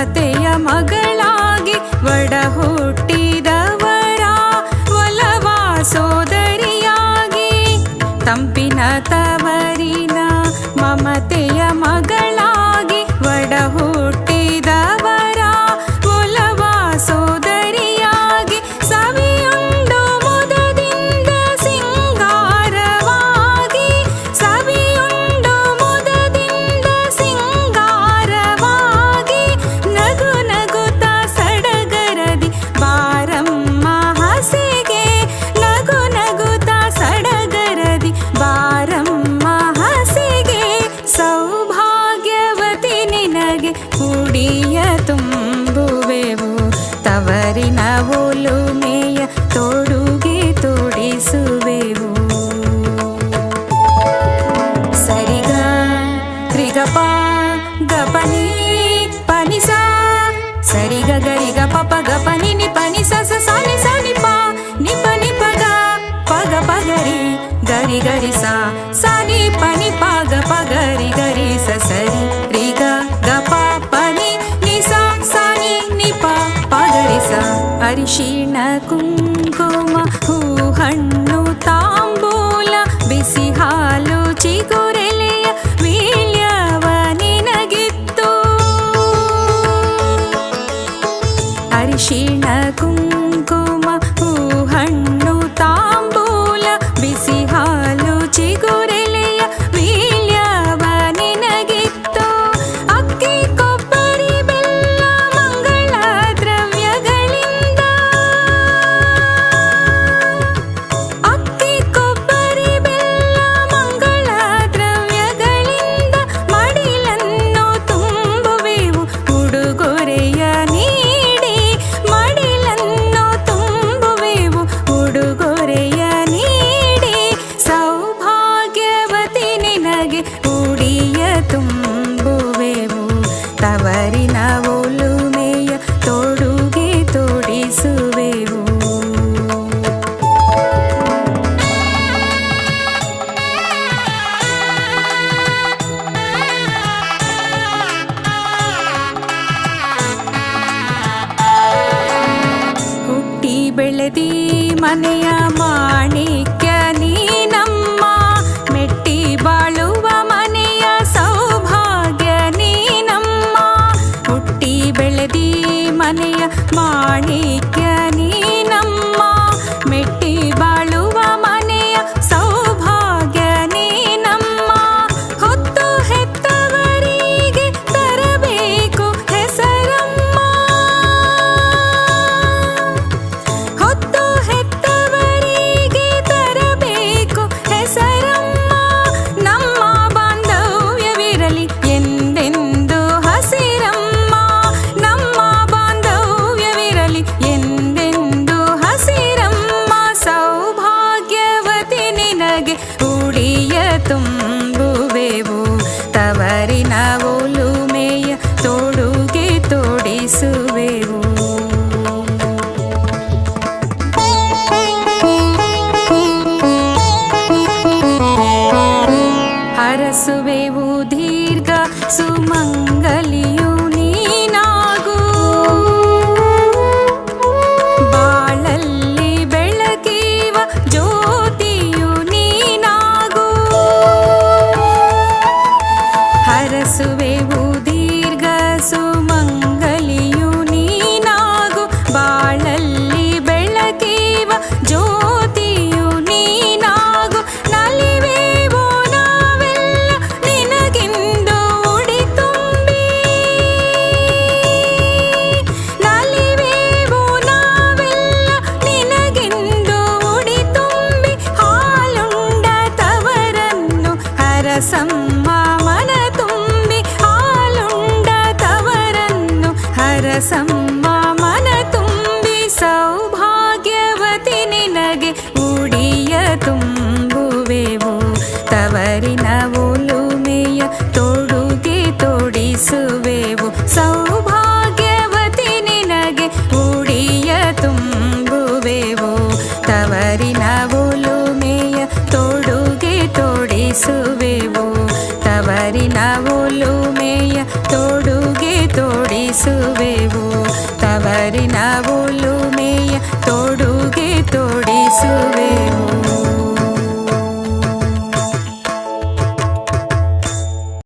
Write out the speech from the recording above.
ಮಮತೆಯ ಮಗಳಾಗಿ ಒಡ ಹುಟ್ಟಿದವರ ಒಲವ ಸೋದರಿಯಾಗಿ ತಂಪಿನ ತವರಿನ ಮಮತೆಯ ಮಗಳಾಗಿ ಒಡ ಹುಟ್ಟಿದವರ ಒಲವ ಸೋದರಿಯಾಗಿ ಸವಿಯುಂಡು ಮುದದಿಂದ ಸಿಂಗಾರವಾಗಿ ಸವಿಯುಂಡು ಮುದದಿಂದ ಸಿಂಗಾರವಾಗಿ ನಗು ನಗುತ್ತ ಸಡಗರದಿ ಬಾರಮ್ಮ ಹಸೆಗೆ ನಗು ನಗುತ್ತ ಸಡಗರದಿ ಬಾರಮ್ಮ ಹಸೆಗೆ ಸೌಭಾಗ್ಯವತಿ ನಿನಗೆ ಕುಡಿಯ ತುಂಬುವೆವು ತವರಿನ ಒಲುಮೆಯ ತೊಡುಗೆ ತೊಡಿಸುವೆವು. ಸರಿಗ ರಿಗಪ ಗಪನಿ ಪನಿಸ ಸರಿಗ ಗರಿಗ ಪಪ ಗಪನಿ ನಿ ಪನಿ ಸ ಸಾನಿ ಸಾನಿ ಪ ನಿಪ ನಿಪಗ ಪಗ ಪಗರಿ ಗರಿ ಗರಿ ಸ ಸಾನಿ ಪನಿ ಪಗ ಪಗರಿ ಗರಿ ಸ ಸರಿ ರಿಗ ಗಪ ಪನಿ ನಿ ಸ ಸಾನಿ ನಿಪ ಪಗರಿ ಸ ಅರಿಶಿಣ ಕುಂಕುಮ ಹೂ ಹಣ್ಣು ತಾಂಬೂಲ ಬಿಸಿ ಹಾಲು ಚಿಗುರೆಲೆಯ ವೀಳ್ಯವ ನಿನಗಿತ್ತು. ಅರಿಶಿಣ ಕುಂಕುಮ ಹೂ ಹಣ್ಣು ತಾಂಬೂಲ ಬಿಸಿ ಹಾಲು ಚಿಗುರೆಲೆಯ ವೀಳ್ಯವ ನಿನಗಿತ್ತು. ಅಕ್ಕಿ ಕೊಬ್ಬರಿ ಬೆಲ್ಲ ಮಂಗಳ ದ್ರವ್ಯಗಳಿಂದ ಅಕ್ಕಿ ಕೊಬ್ಬರಿ ಬೆಲ್ಲ ಮಂಗಳ ದ್ರವ್ಯಗಳಿಂದ ಮಡಿಲನ್ನು ತುಂಬುವೆವು ಉಡುಗೊರೆಯ ನೀಡಿ ಮಡಿಲನ್ನು ತುಂಬುವೆವು ಉಡುಗೊರೆಯ ನೀಡಿ ಸೌಭಾಗ್ಯವತಿ ನಿನಗೆ ಉಡಿಯ ತುಂಬುವೆವು ತವರಿನ ಒಲುಮೆಯ ತೊಡುಗೆ ತೊಡಿಸುವೆವು. ಹುಟ್ಟಿ ಬೆಳೆದಿ ಮನೆಯ ಮಾಣಿಕ್ಯ ನೀನಮ್ಮ ಮೆಟ್ಟಿ ಬಾಳುವ ಮನೆಯ ಸೌಭಾಗ್ಯ ನೀನಮ್ಮ. ಹುಟ್ಟಿ ಬೆಳೆದಿ ಮನೆಯ ಮಾಣಿಕ್ಯ ನೀನಮ್ಮ ಮೆಟ್ಟಿ ಬಾಳುವ ಮನೆಯ ಸೌಭಾಗ್ಯ ನೀನಮ್ಮ. ಹೊತ್ತು ಹೆತ್ತವರಿಗೆ ತರಬೇಕು ಹೆಸರಮ್ಮ ಹೊತ್ತು ಹೆತ್ತವರಿಗೆ ತರಬೇಕು ಹೆಸರಮ್ಮ. ನಮ್ಮ ಬಾಂಧವ್ಯವಿರಲಿ ಎಂದೆಂದು ಹಸಿರಮ್ಮ ನಮ್ಮ ಬಾಂಧವ್ಯವಿರಲಿ ಎಂದೆಂದು ಹಸಿರಮ್ಮ. ಸೌಭಾಗ್ಯವತಿ ನಿನಗೆ ಉಡಿಯ ತುಂಬುವೆವು ತವರಿನ ಒಲುಮೆಯ ತೊಡುಗೆ ತೊಡಿಸುವೆವು. ಹರಸುವೆವು ದೀರ್ಘ ಸುಮಂಗಲಿಯು ನೀನಾಗು ಬಾಳಲ್ಲಿ ಬೆಳಗಿವ ಜ್ಯೋತಿಯು ನೀನಾಗು. ಹರಸುವೆವು ದೀರ್ಘ ಸುಮಂಗಲಿಯು ನೀನಾಗು ಬಾಳಲ್ಲಿ ಬೆಳಗಿವ ಜ್ಯೋತಿಯು ನೀನಾಗು. ನಲಿವೆವು ನಾವೆಲ್ಲ ನಿನಗಿಂದು ಉಡಿ ತುಂಬಿ ನಲಿವೆವು ನಾವೆಲ್ಲ ನಿನಗಿಂದು ಉಡಿ ತುಂಬಿ ಹಾಲುಂಡ ತವರನ್ನು ಹರಸಮ್ಮ ಮನ ತುಂಬಿ ಹಾಲುಂಡ ತವರನ್ನು ಹರಸಮ್ಮ ಮನ ತುಂಬಿ. ಸೌಭಾಗ್ಯವತಿ ನಿನಗೆ ಉಡಿಯ ತುಂಬುವೆವು ತವರಿನ ಒಲುಮೆಯ ತೊಡುಗೆ ತೊಡಿಸುವೆವು. ಸೌಭಾಗ್ಯವತಿ ನಿನಗೆ ಉಡಿಯ ತುಂಬುವೆವು ತವರಿನ ಒಲುಮೆಯ ತೊಡುಗೆ ತೊಡಿಸುವೆವು ತವರಿನ ಒಲುಮೆಯ ತೊಡುಗೆ ತೊಡಿಸುವೆವು. ವಂದಿಸುವೆ.